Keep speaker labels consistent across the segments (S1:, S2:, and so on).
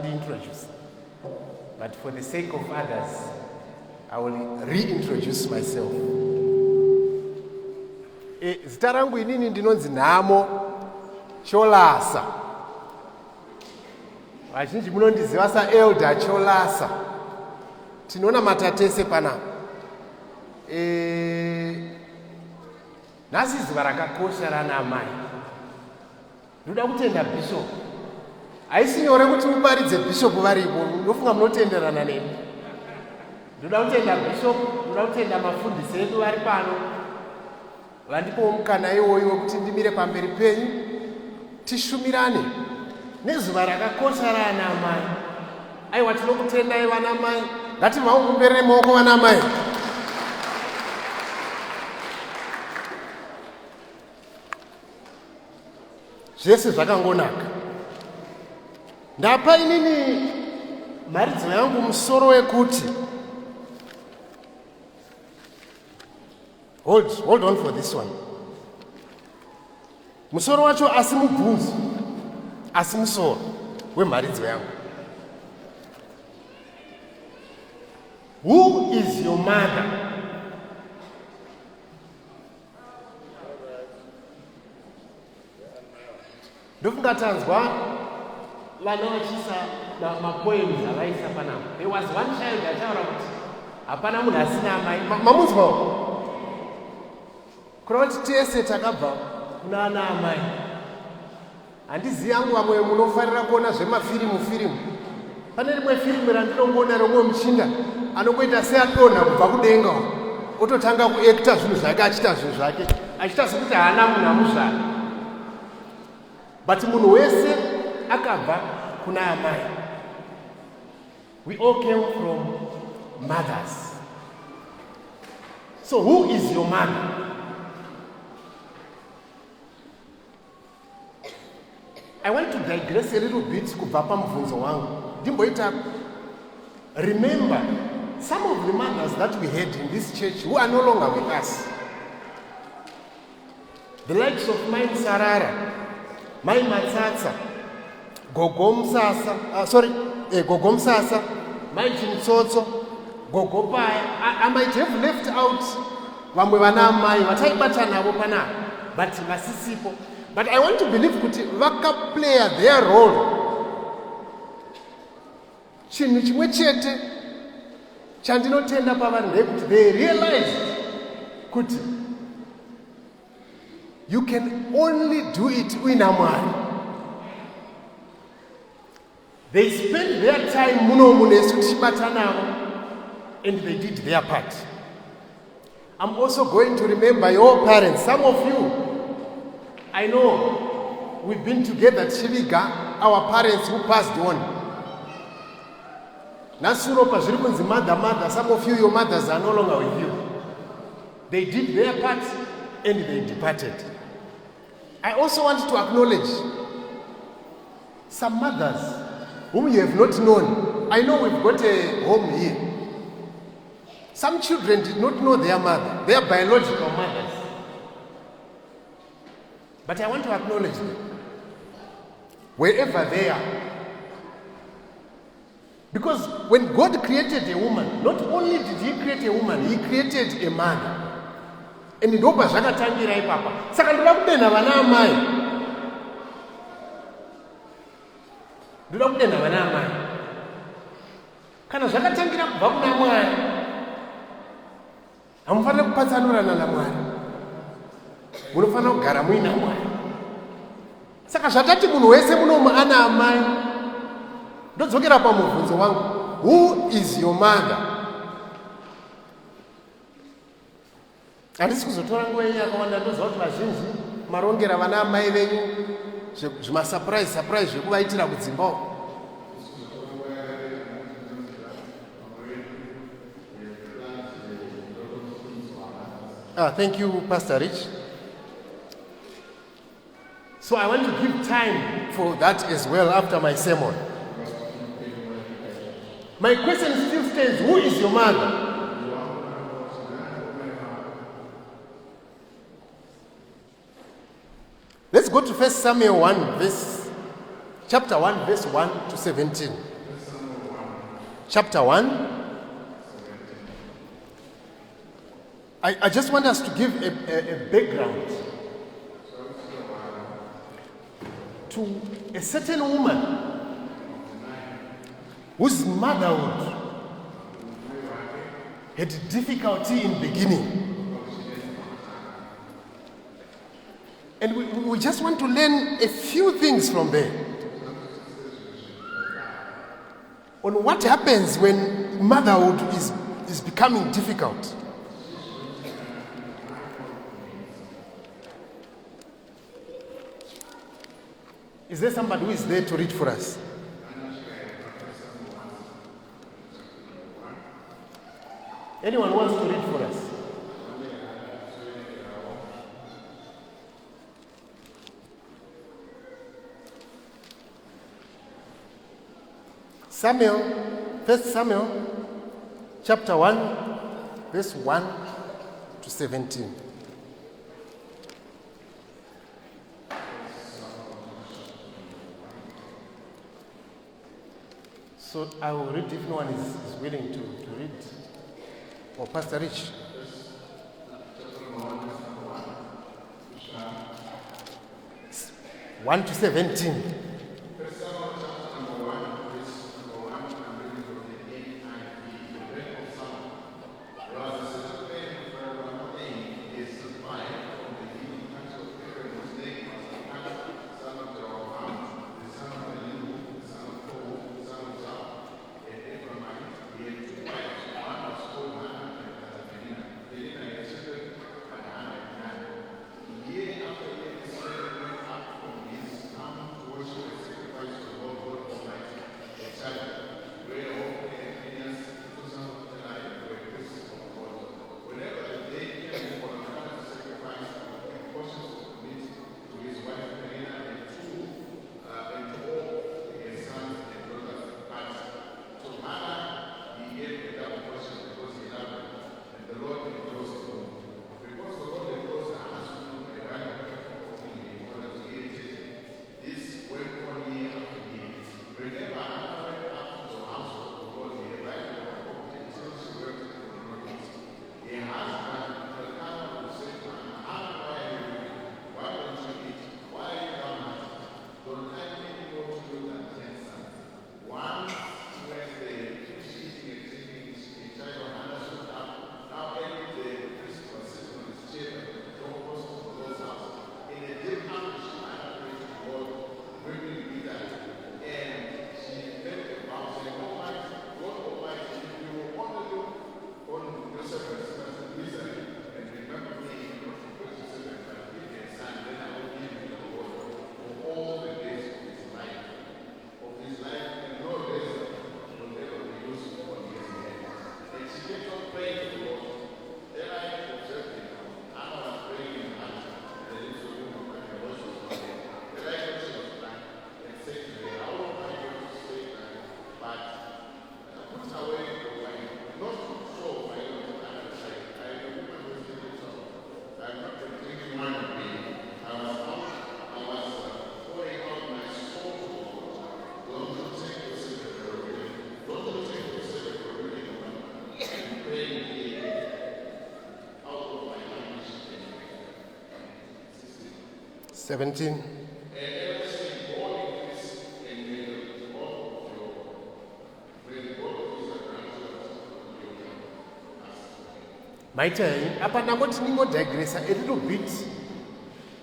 S1: introduce. But for the sake of others, I will reintroduce myself. Zita rangu inini ndinonzi Nhamo Cholasa. Vazhinji munondiziva saElder Cholasa. Tinoona matatese panapa. Nhasi zuva rakakosha rana mai. Ndoda kutenda bishop. Haisi nyore kuti muparidze bishop varipo, ndofunga munotenderana neni. Ndoda kutenda bishop, ndoda kutenda mafundisi edu vari pano. Vandipowo mukana iwoyo wekuti ndimire pamberi penyu tishumirane nezuva rakakosha rana mai. Aiwa, tinokutendai vana mai. Ngativaumbere maoko vana mai. Zvese zvakangonaka. Ndapa inini maridzo yangu musoro wekuti hold on for this one. Musoro wacho asi mubvunzo, asi musoro wemaridzo yangu. Who is your mother? Ndofungatanzwa vana vachisa mapoems avaisa panapa. There was one child achitaura kuti hapana munhu asina amai. Mamunzwawo? Kureva kuti tese takabva kuna ana amai. Handizivi yangu vamwe munofarira kuona zvemafirimu. Pane rimwe firimu randinongoona romwe muchinda anongoita seadonha kubva kudenga ototanga kuekta zvinhu zvake achita zvinhu zvake achita sekuti haana munhu amuzvana. But munhu wese akabva kuna amai. We all came from mothers. So who is your mother? I want to digress a little bit kubva pamubvunzo wangu. Ndimboita, remember some of the mothers that we had in this church who are no longer with us. The likes of Mai Sarara, Mai Matsatsa, Gogo Msasa, Mai Chimtsotso, Gogo Paya. I might have left out vamwe vana mai vataibata navo panapa, but vasisipo. But I want to believe kuti vakaplaya their role. Chinhu chimwe chete chandinotenda pavanhu ndekuti they realized kuti you can only do it uina Mwari. They spent their time munomu nesu tichibata navo, and they did their part. I'm also going to remember your parents. Some of you, I know we've been together at Chiviga, our parents who passed on. Nasuropa zirikunzi mother, some of you, your mothers are no longer with you. They did their part and they departed. I also want to acknowledge some mothers whom you have not known. I know we've got a home here. Some children did not know their mother, their biological mothers. But I want to acknowledge them, wherever they are. Because when God created a woman, not only did he create a woman, he created a man. And ndopa zvakatangira ipapa. Saka ndoda kudenha vana amai. Ndoda kudenha vana amai. Kana zvakatangira kubva kuna Mwari, hamufanira kupatsanurana naMwari. Munofanira kugara muina Mwari. Saka zvatati munhu wese munomu ana amai. Ndodzokera pamubvunzo wangu. Who is your mother? Handisi kuzotora nguva yenyu yakawanda ndoziva kuti vazhinji marongera vana amai venyu zvimasurprise zvekuvaitira kudzimba. Thank you, Pastor Rich. So I want to give time for that as well after my sermon. My question still stands, who is your mother? Let's go to 1 Samuel 1 verse chapter 1 verse 1 to 17. Chapter 1. I just want us to give a background to a certain woman whose motherhood had difficulty in beginning. And we just want to learn a few things from there on what happens when motherhood is becoming difficult. Is there somebody who is there to read for us? Anyone wants to read for us? Samuel, 1 Samuel, chapter 1, verse 1 to 17. So I will read if no one is willing to read. Or Pastor Rich. 1 to 17. (17) My turn. Apa nangoti ningo digressa a little bit.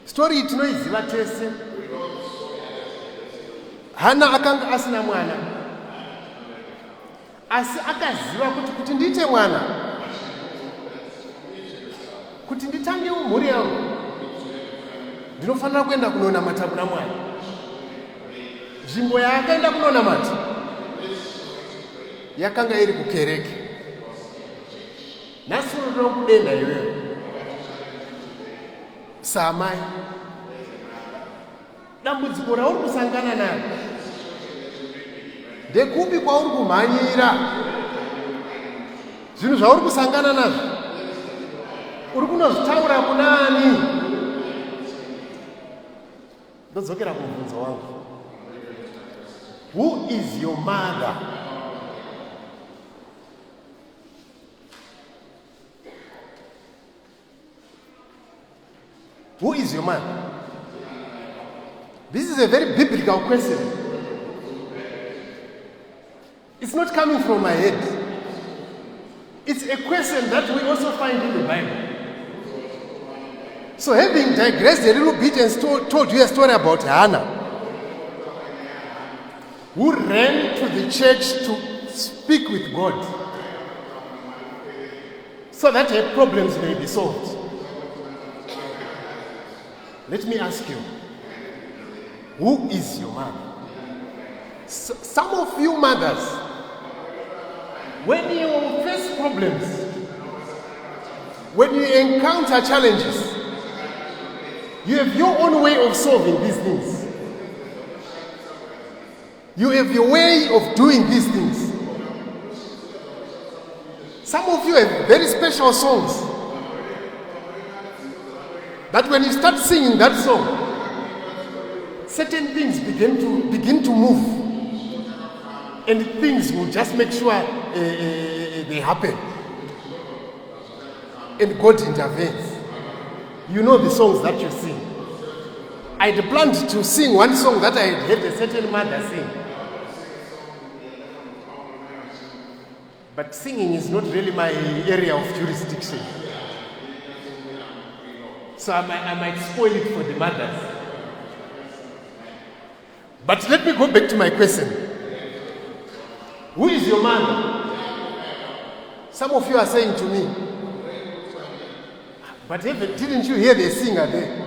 S1: Story tinoiziva tese. Hana akanga asina mwana. Asi akaziva kuti ndiite mwana. Kuti nditange umhuri yangu. Ndinofanira kuenda kunona mata kuna Mwari. Nzvimbo yaakaenda kunona mata yakanga iri kukereke. Nasuru rokudenga iwewe. Samai. Dambudziko rauri kusangana naro ndekupi kwauri kumhanyira? Zvinhu zvauri kusangana nazvo uri kunozvitaura kunani? Ndodzokera kumubvunzo wangu. Who is your mother? Who is your mother? This is a very biblical question. It's not coming from my head. It's a question that we also find in the Bible. So having digressed a little bit and told you a story about Hannah, who ran to the church to speak with God so that her problems may be solved. Let me ask you, who is your mother? Some of you mothers, when you face problems, when you encounter challenges, you have your own way of solving these things. You have your way of doing these things. Some of you have very special songs that when you start singing that song, certain things begin to move, and things will just make sure they happen, and God intervenes. You know the songs that you sing. I had planned to sing one song that I had heard a certain mother sing, but singing is not really my area of jurisdiction, so I might spoil it for the mothers. But let me go back to my question. Who is your mother? Some of you are saying to me, but didn't you hear the singer there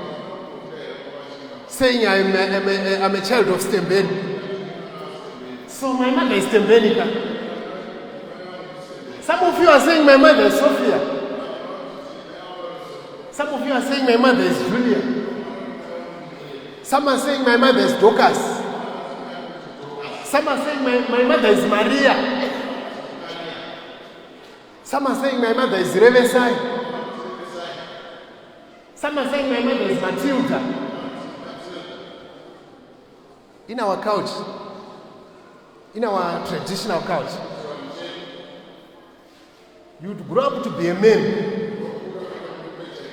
S1: saying I'm a child of Stembeni? So my mother is Stembenica. Some of you are saying my mother is Sophia. Some of you are saying my mother is Julia. Some are saying my mother is Dorcas. Some are saying my mother is Maria. Some are saying my mother is Revesai. Some are saying my mother is Matilda. In our culture, in our traditional culture, you'd grow up to be a man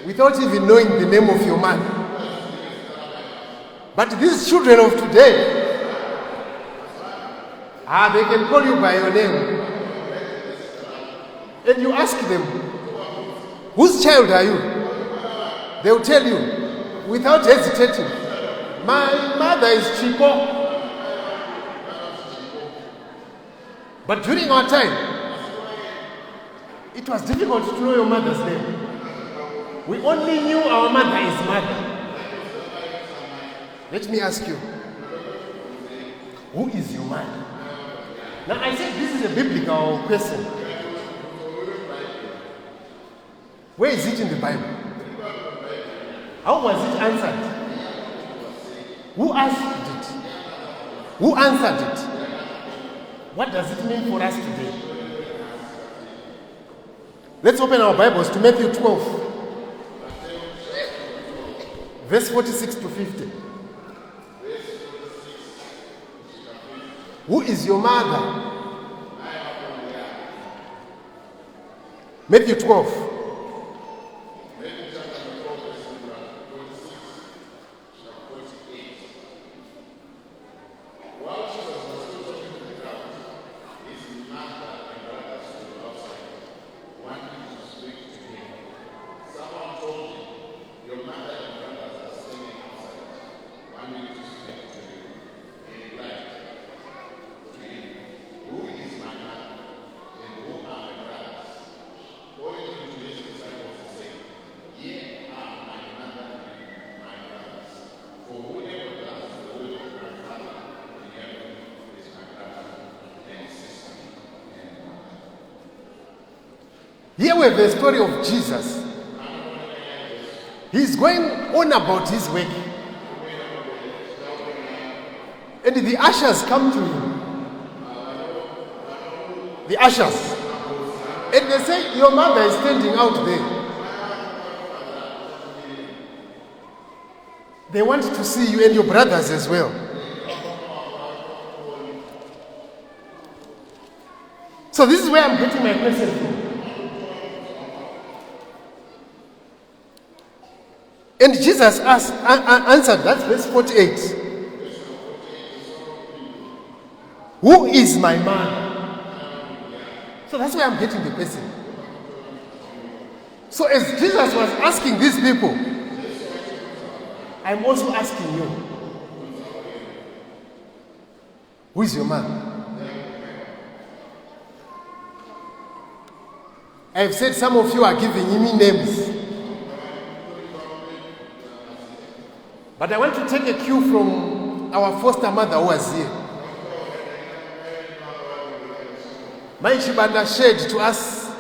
S1: without even knowing the name of your mother. But these children of today, they can call you by your name. And you ask them, whose child are you? They will tell you, without hesitating, my mother is Chico. But during our time, it was difficult to know your mother's name. We only knew our mother is mother. Let me ask you, who is your mother? Now I said this is a biblical question. Where is it in the Bible? How was it answered? Who asked it? Who answered it? What does it mean for us today? Let's open our Bibles to Matthew 12, verse 46 to 50. Who is your mother? Matthew 12. Here we have the story of Jesus. He's going on about his work. And the ushers come to him. The ushers. And they say, your mother is standing out there. They want to see you and your brothers as well. So this is where I'm getting my question from. And Jesus answered, that's verse 48. Who is my man? So that's where I'm getting the question. So as Jesus was asking these people, I'm also asking you, who is your man? I've said some of you are giving me names. But I want to take a cue from our foster mother who was here. My Shibanda shared to us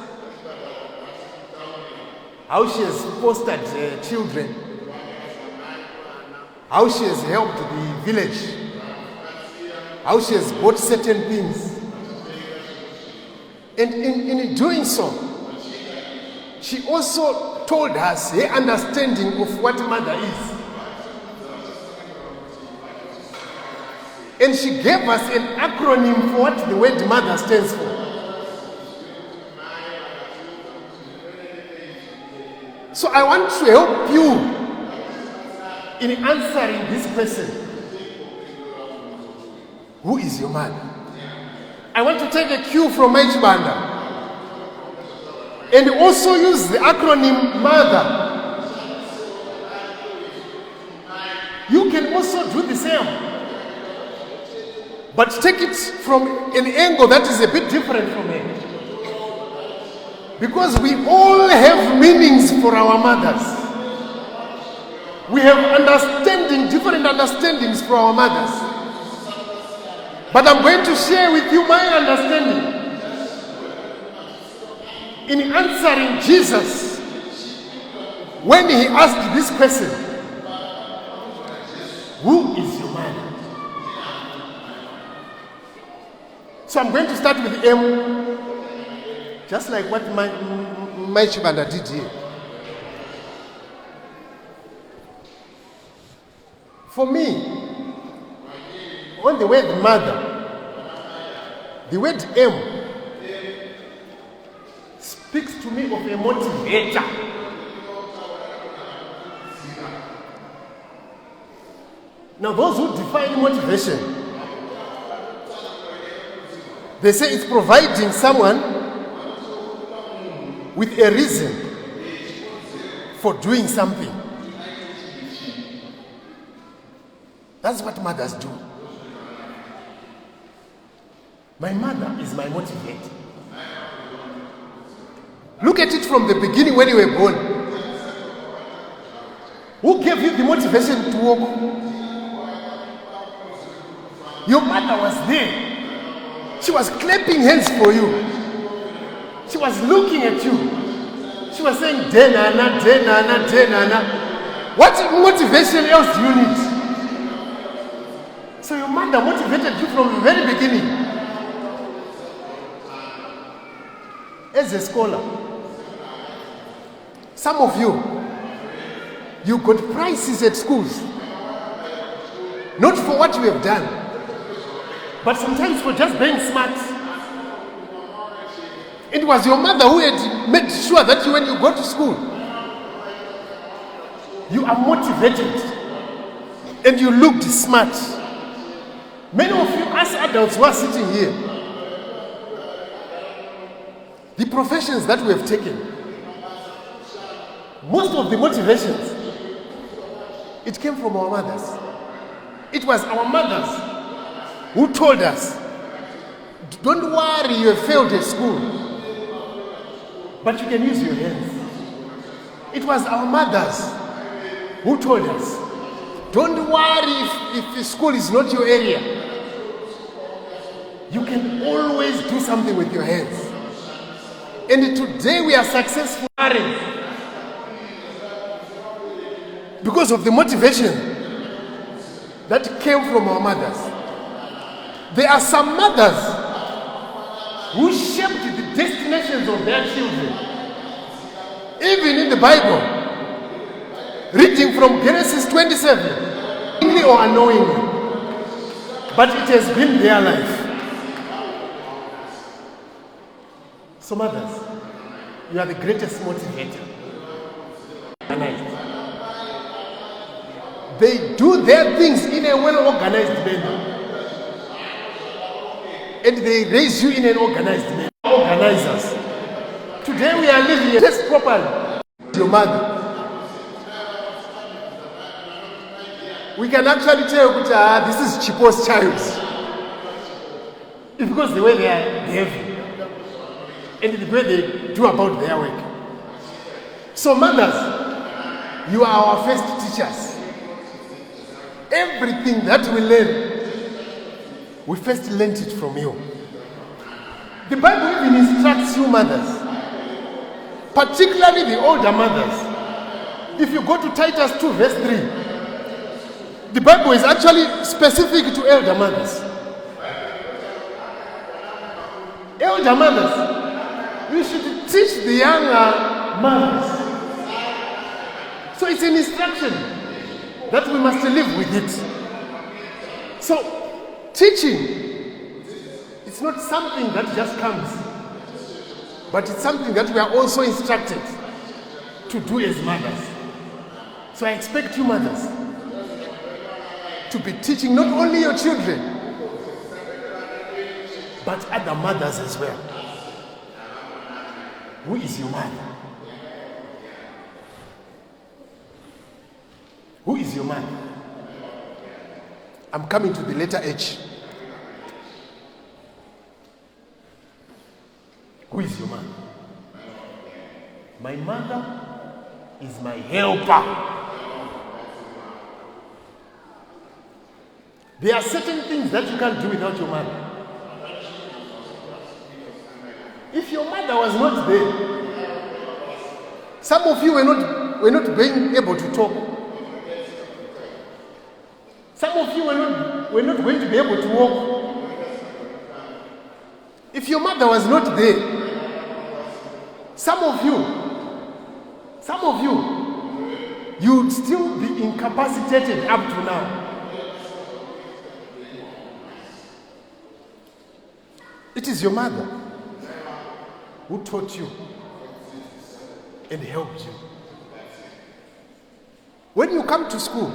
S1: how she has fostered children, how she has helped the village, how she has bought certain things. And in doing so, she also told us her understanding of what mother is. And she gave us an acronym for what the word mother stands for. So I want to help you in answering this question. Who is your mother? I want to take a cue from H-Banda and also use the acronym mother. You can also do the same, but take it from an angle that is a bit different from it. Because we all have meanings for our mothers. We have different understandings for our mothers. But I'm going to share with you my understanding in answering Jesus when he asked this question, who is your mother? So I'm going to start with M, just like what my Shibanda did here. For me, on the word mother, the word M speaks to me of a motivator. Now those who define motivation, they say it's providing someone with a reason for doing something. That's what mothers do. My mother is my motivator. Look at it from the beginning when you were born. Who gave you the motivation to walk? Your mother was there. She was clapping hands for you. She was looking at you. She was saying, Denana, Denana, Denana. What motivation else do you need? So your mother motivated you from the very beginning. As a scholar, some of you got prizes at schools. Not for what you have done, but sometimes for just being smart. It was your mother who had made sure that when you go to school, you are motivated and you looked smart. Many of you as adults who are sitting here, the professions that we have taken, most of the motivations, it came from our mothers. It was our mothers who told us, don't worry, you have failed at school, but you can use your hands. It was our mothers who told us, don't worry if school is not your area. You can always do something with your hands. And today we are successful because of the motivation that came from our mothers. There are some mothers who shaped the destinations of their children. Even in the Bible, reading from Genesis 27, knowingly or unknowingly, but it has been their life. So mothers, you are the greatest motivator. They do their things in a well-organized manner. And they raise you in an organized manner. Organizers. Today we are living a test properly. Your mother. We can actually tell this is Chipo's child. It's because the way they are behaving and the way they do about their work. So mothers, you are our first teachers. Everything that we learn, we first learned it from you. The Bible even instructs you mothers, particularly the older mothers. If you go to Titus 2 verse 3, the Bible is actually specific to elder mothers. Elder mothers, you should teach the younger mothers. So it's an instruction that we must live with it. So teaching, it's not something that just comes, but it's something that we are also instructed to do as mothers. So I expect you mothers to be teaching not only your children, but other mothers as well. Who is your mother? Who is your mother? I'm coming to the letter H. Who is your mother? My mother is my helper. There are certain things that you can't do without your mother. If your mother was not there, some of you were not being able to talk. Some of you were not going to be able to walk. If your mother was not there, some of you, you'd still be incapacitated up to now. It is your mother who taught you and helped you. When you come to school,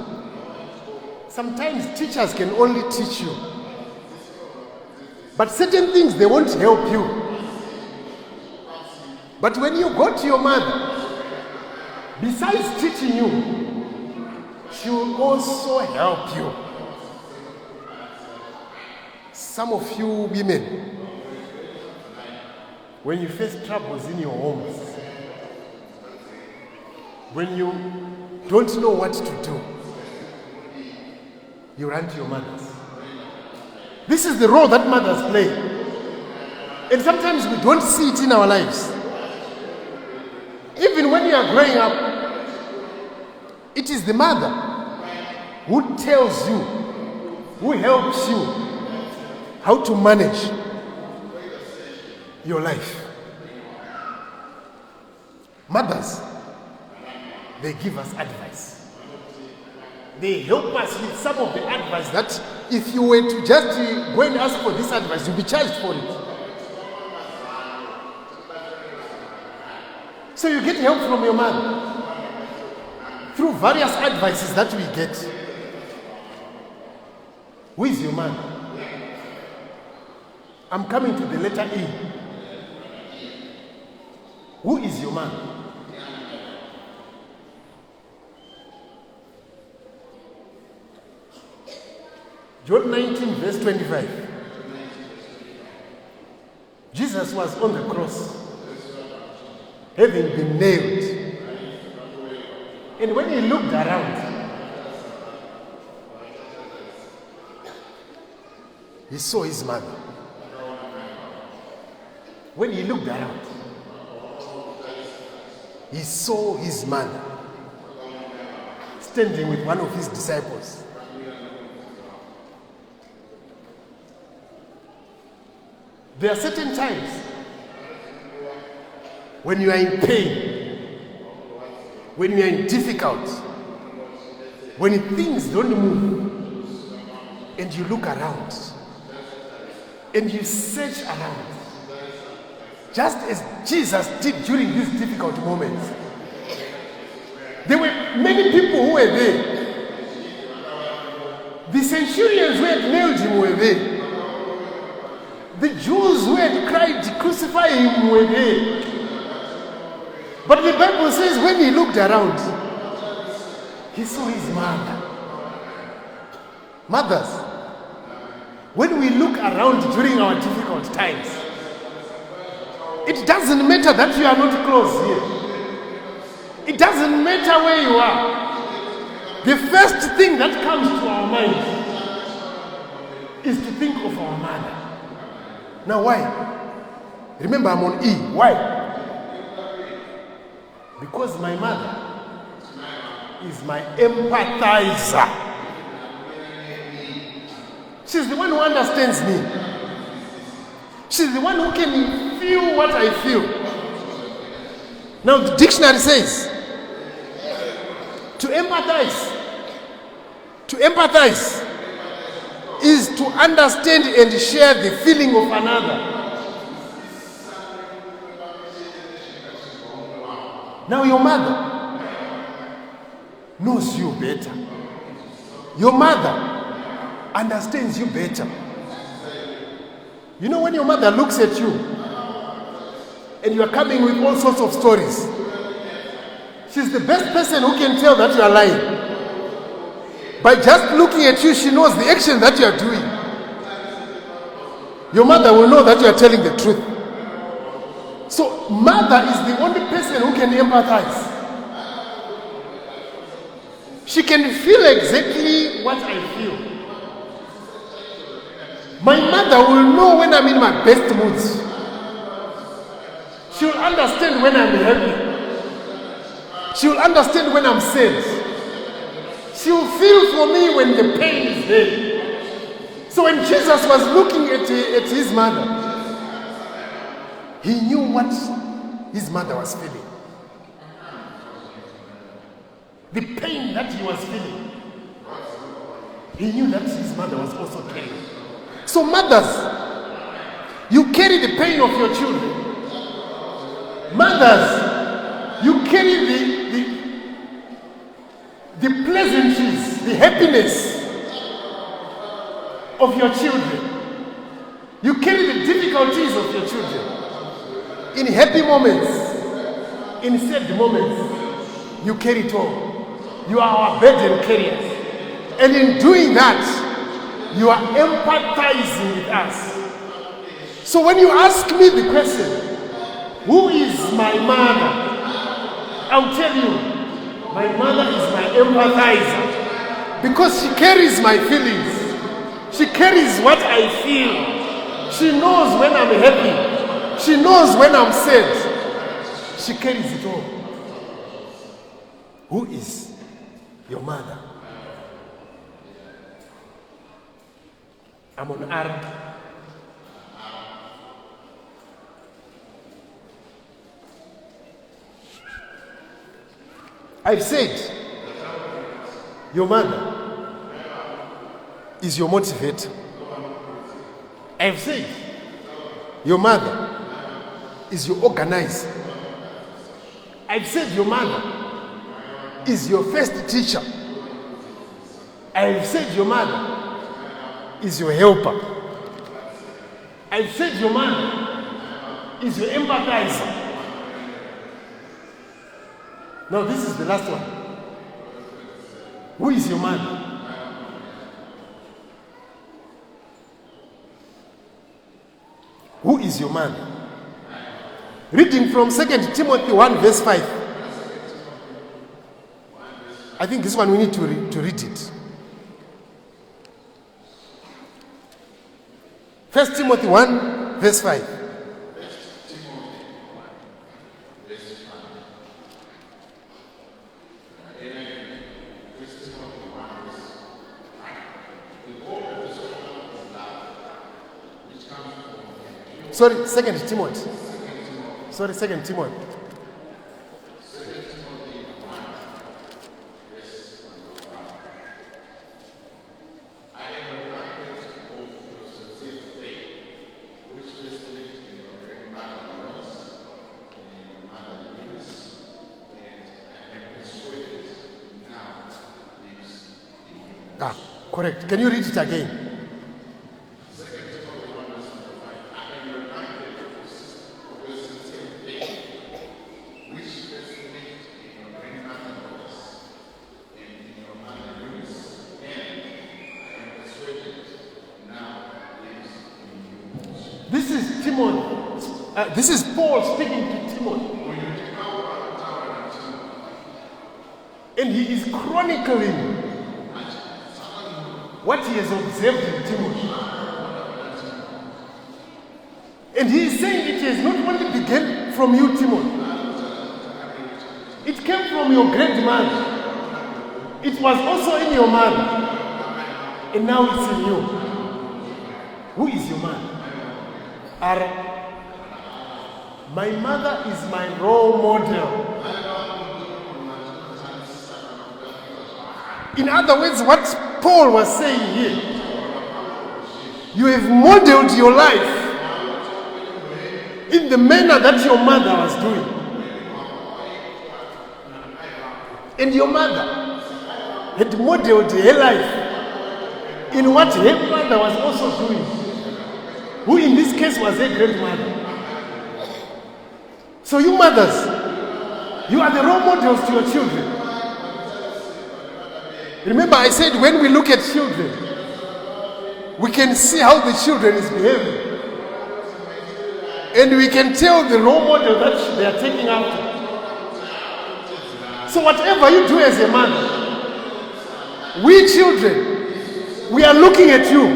S1: sometimes teachers can only teach you, but certain things they won't help you. But when you go to your mother, besides teaching you, she will also help you. Some of you women, when you face troubles in your homes, when you don't know what to do, you run to your mothers. This is the role that mothers play. And sometimes we don't see it in our lives. Even when you are growing up, it is the mother who tells you, who helps you how to manage your life. Mothers, they give us advice. They help us with some of the advice that if you were to just go and ask for this advice, you'll be charged for it. So you get help from your mother through various advices that we get. Who is your mother? I'm coming to the letter E. Who is your man? John 19 verse 25. Jesus was on the cross, having been nailed. And when he looked around, he saw his mother. When he looked around, he saw his mother standing with one of his disciples. There are certain times when you are in pain, when you are in difficult, when things don't move, and you look around, and you search around, just as Jesus did during these difficult moments. There were many people who were there. The centurions who had nailed him were there. The Jews who had cried, "Crucify him," were there. But the Bible says when he looked around, he saw his mother. Mothers, when we look around during our difficult times, it doesn't matter that you are not close here. It doesn't matter where you are. The first thing that comes to our mind is to think of our mother. Now why? Remember, I'm on E. Why? Because my mother is my empathizer. She's the one who understands me. She's the one who can feel what I feel. Now the dictionary says, to empathize is to understand and share the feeling of another. Now your mother knows you better. Your mother understands you better. You know, when your mother looks at you and you are coming with all sorts of stories, she's the best person who can tell that you are lying. By just looking at you, she knows the action that you are doing. Your mother will know that you are telling the truth. So mother is the only person who can empathize. She can feel exactly what I feel. My mother will know when I'm in my best moods. She will understand when I'm happy. She will understand when I'm sad. She will feel for me when the pain is there. So when Jesus was looking at his mother, he knew what his mother was feeling. The pain that he was feeling, he knew that his mother was also carrying. So mothers, you carry the pain of your children. Mothers, you carry the pleasantries, the happiness of your children. You carry the difficulties of your children. In happy moments, in sad moments, you carry it all. You are our burden carriers. And in doing that, you are empathizing with us. So when you ask me the question, who is my mother? I'll tell you, my mother is my empathizer. Because she carries my feelings. She carries what I feel. She knows when I'm happy. She knows when I'm sad. She carries it all. Who is your mother? I'm on R. I've said, your mother is your motivator. I've said, your mother is your organizer. I've said, your mother is your first teacher. I've said, your mother is your helper. I've said, your mother is your empathizer. Now this is the last one. Who is your mother? Who is your mother? Reading from 2 Timothy 1 verse 5. I think this one we need to read it. 1 Timothy 1 verse 5. Sorry, 2 Timothy. Sorry, 2 Timothy. Correct. Can you read it again? This is Timon. This is Paul speaking to Timon. And he is chronicling what he has observed in Timothy. And he is saying it has not only begun from you, Timothy. It came from your grandmother. It was also in your mother. And now it's in you. Who is your mother? My mother is my role model. In other words, what Paul was saying here, you have modeled your life in the manner that your mother was doing. And your mother had modeled her life in what her mother was also doing, who in this case was her grandmother. So you mothers, you are the role models to your children. Remember I said when we look at children, we can see how the children is behaving. And we can tell the role model that they are taking after. So whatever you do as a mother, we children, we are looking at you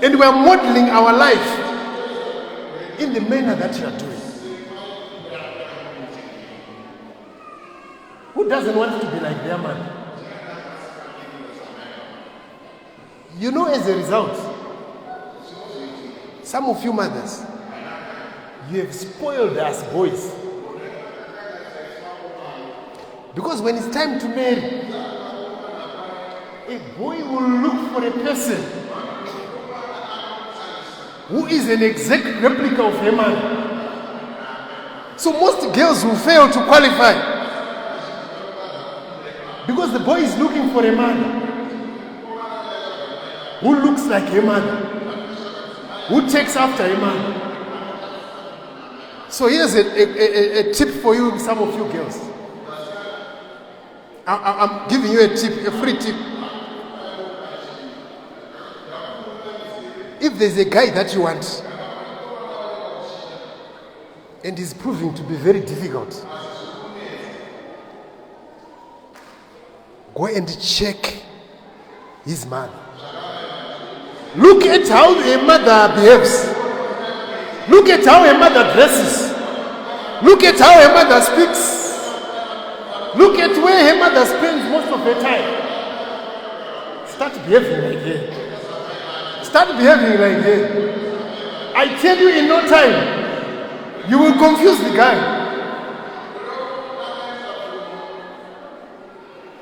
S1: and we are modeling our life in the manner that you are doing. Who doesn't want to be like their mother? You know, as a result, some of you mothers, you have spoiled us boys. Because when it's time to marry, a boy will look for a person who is an exact replica of her mother. So most girls will fail to qualify because the boy is looking for a mother who looks like her mother, who takes after her mother. So here's a tip for you, some of you girls. I'm giving you a tip, a free tip. If there's a guy that you want and he's proving to be very difficult, go and check his mother. Look at how a mother behaves. Look at how a mother dresses. Look at how a mother speaks. Look at where her mother spends most of her time. Start behaving like her. Start behaving like her. I tell you, in no time, you will confuse the guy.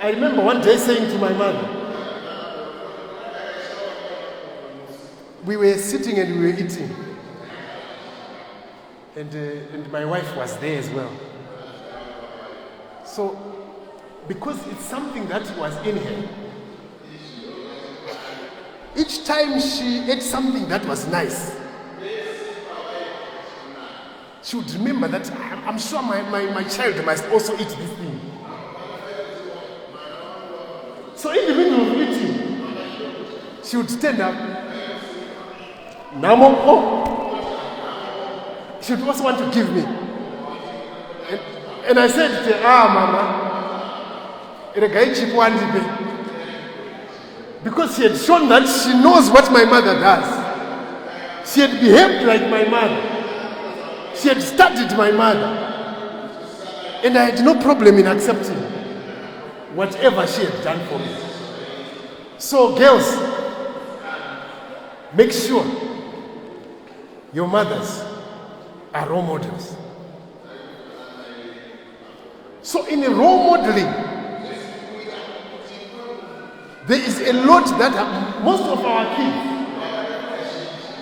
S1: I remember one day saying to my mother, we were sitting and we were eating, and my wife was there as well. So, because it's something that was in her, each time she ate something that was nice, she would remember that I'm sure my child must also eat this thing. So in the middle of eating, she would stand up. Namo, she would also want to give me. And I said to her, Mama, because she had shown that she knows what my mother does. She had behaved like my mother. She had studied my mother. And I had no problem in accepting whatever she had done for me. So girls, make sure your mothers are role models. So in a role modeling, there is a lot that most of our kids,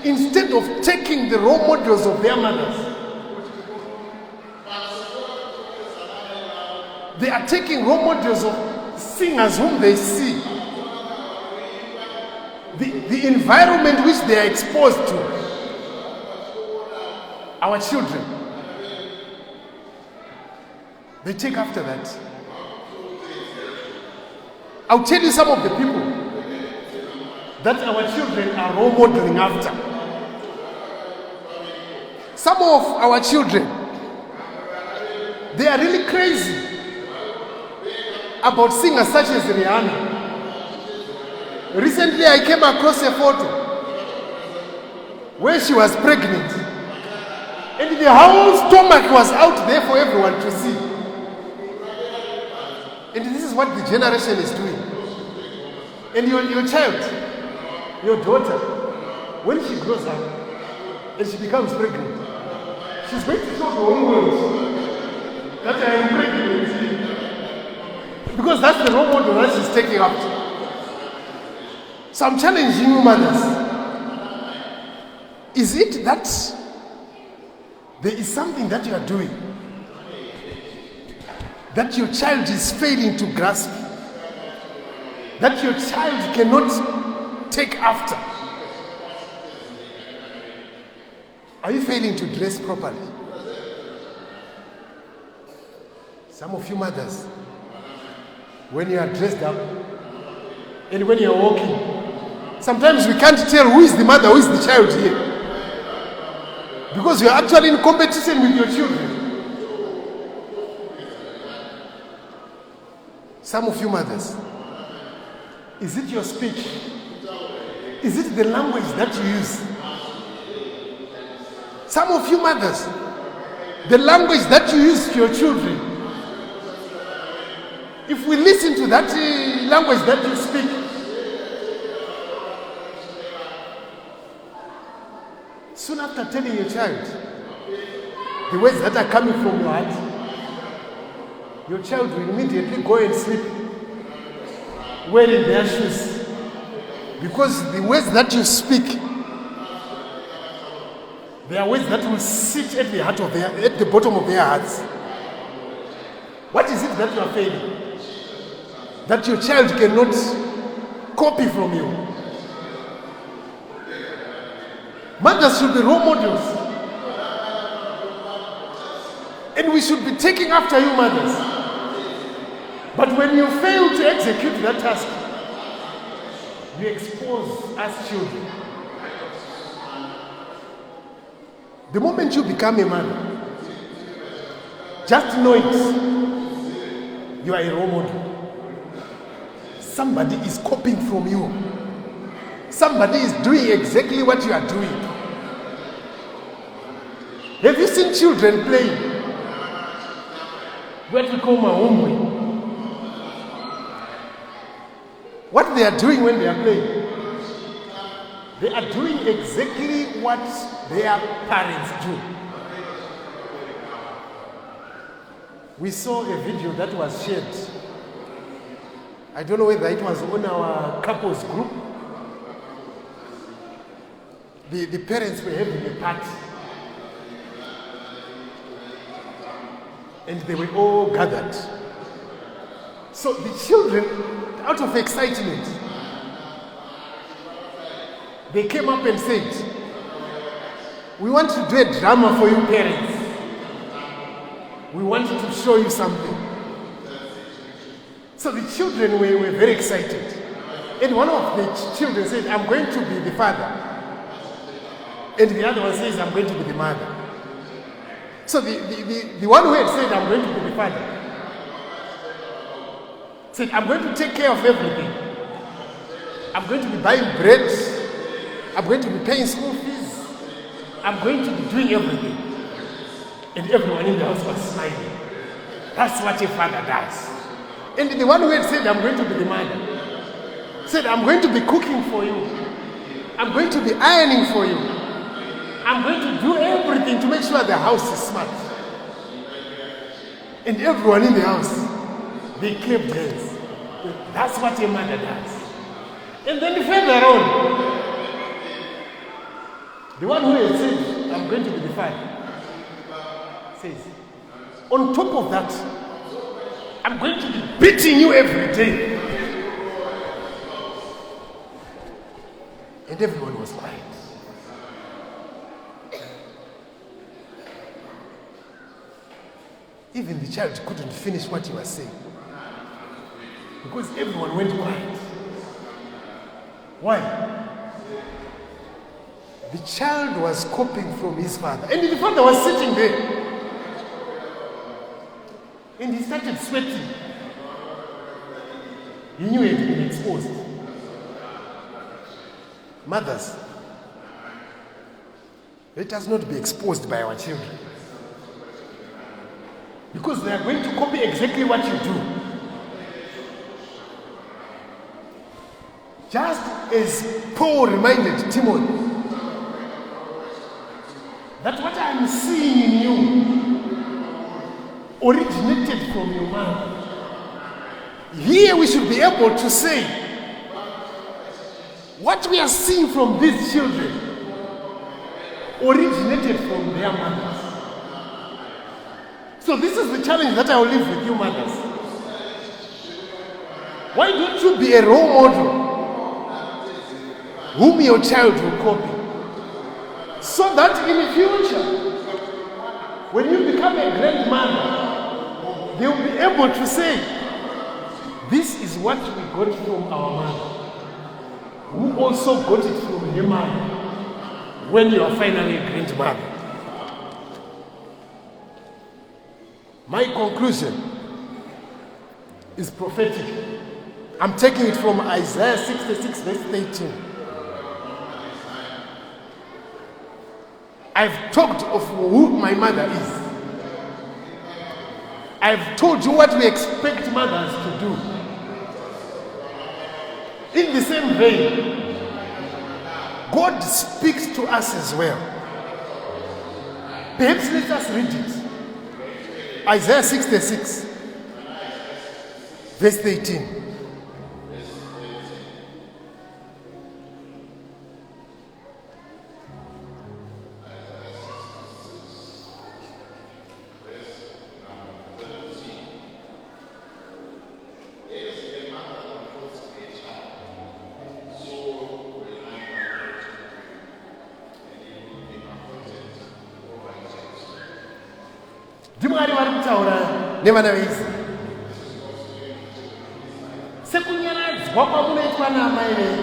S1: instead of taking the role models of their mothers, they are taking role models of singers whom they see the environment which they are exposed to, our children, they take after that. I'll tell you some of the people that our children are role modeling after. Some of our children, they are really crazy about singers such as Rihanna. Recently I came across a photo where she was pregnant and the whole stomach was out there for everyone to see. And this is what the generation is doing. And your child, your daughter, when she grows up and she becomes pregnant, she's going to show the whole world that I am pregnant. Because that's the role model that she's taking after. So I'm challenging you, mothers. Is it that there is something that you are doing that your child is failing to grasp, that your child cannot take after? Are you failing to dress properly? Some of you mothers, when you are dressed up and when you are walking, sometimes we can't tell who is the mother, who is the child here. Because you are actually in competition with your children. Some of you mothers, is it your speech? Is it the language that you use? Some of you mothers, the language that you use to your children, if we listen to that language that you speak, soon after telling your child the words that are coming from your heart, your child will immediately go and sleep wearing their shoes. Because the words that you speak, they are words that will sit at the heart of at the bottom of their hearts. What is it that you are failing? That your child cannot copy from you? Mothers should be role models. And we should be taking after you, mothers. But when you fail to execute that task, you expose us children. The moment you become a mother, just know it. You are a role model. Somebody is copying from you. Somebody is doing exactly what you are doing. Have you seen children playing? What we call mahomwe. What they are doing when they are playing, they are doing exactly what their parents do. We saw a video that was shared. I don't know whether it was on our couples group. The parents were having a party. And they were all gathered. So the children, out of excitement, they came up and said, "We want to do a drama for you parents. We want to show you something." So the children were very excited. And one of the children said, "I'm going to be the father." And the other one says, "I'm going to be the mother." So the one who had said, "I'm going to be the father," said, "I'm going to take care of everything. I'm going to be buying bread. I'm going to be paying school fees. I'm going to be doing everything." And everyone in the house was smiling. That's what a father does. And the one who had said, "I'm going to be the mother," said, "I'm going to be cooking for you. I'm going to be ironing for you. I'm going to do everything to make sure the house is smart." And everyone in the house, they clapped hands. That's what a mother does. And then further on, the one who had said, "I'm going to be the father," says, "On top of that, I'm going to be beating you every day." And everyone was quiet. Even the child couldn't finish what he was saying because everyone went quiet. Why? The child was copying from his father, and the father was sitting there. And he started sweating. He knew he had been exposed. Mothers, let us not be exposed by our children, because they are going to copy exactly what you do. Just as Paul reminded Timothy that what I am seeing in you originated from your mother. Here we should be able to say what we are seeing from these children originated from their mothers. So this is the challenge that I will leave with you, mothers. Why don't you be a role model whom your child will copy, so that in the future, when you become a grandmother, they will be able to say, this is what we got from our mother, who also got it from her mother, when you are finally a grandmother. My conclusion is prophetic. I'm taking it from Isaiah 66, verse 18. I've talked of who my mother is. I've told you what we expect mothers to do. In the same vein, God speaks to us as well. Perhaps let us read it. Isaiah 66, verse 18. Ndimwari vari kutaura nevana veIsraeri. Sekunyaradzwa kwamunoitwa namai venyu,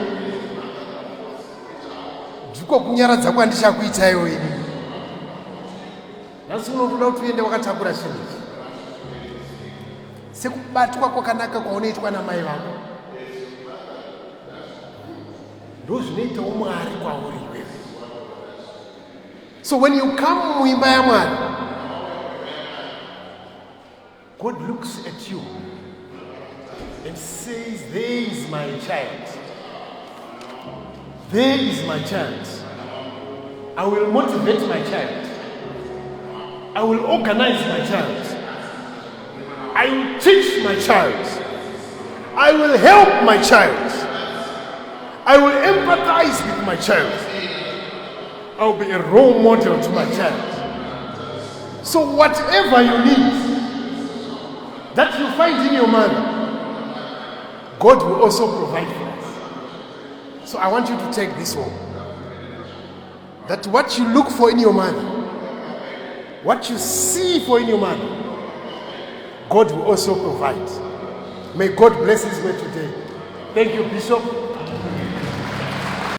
S1: ndiko kunyaradza kwandichakuitaiwo ini. Nhasi unotoda kuti uende wakatakura chinhu ichi. Sekubatwa kwakanaka kwaunoitwa namai vako, ndozvinoitawo Mwari kwauri iwewe. So when you come muimba yaMwari, God looks at you and says, there is my child. There is my child. I will motivate my child. I will organize my child. I will teach my child. I will help my child. I will empathize with my child. I will be a role model to my child. So whatever you need that you find in your mother, God will also provide for us. So I want you to take this home. That what you look for in your mother, what you see for in your mother, God will also provide. May God bless His word today. Thank you, Bishop.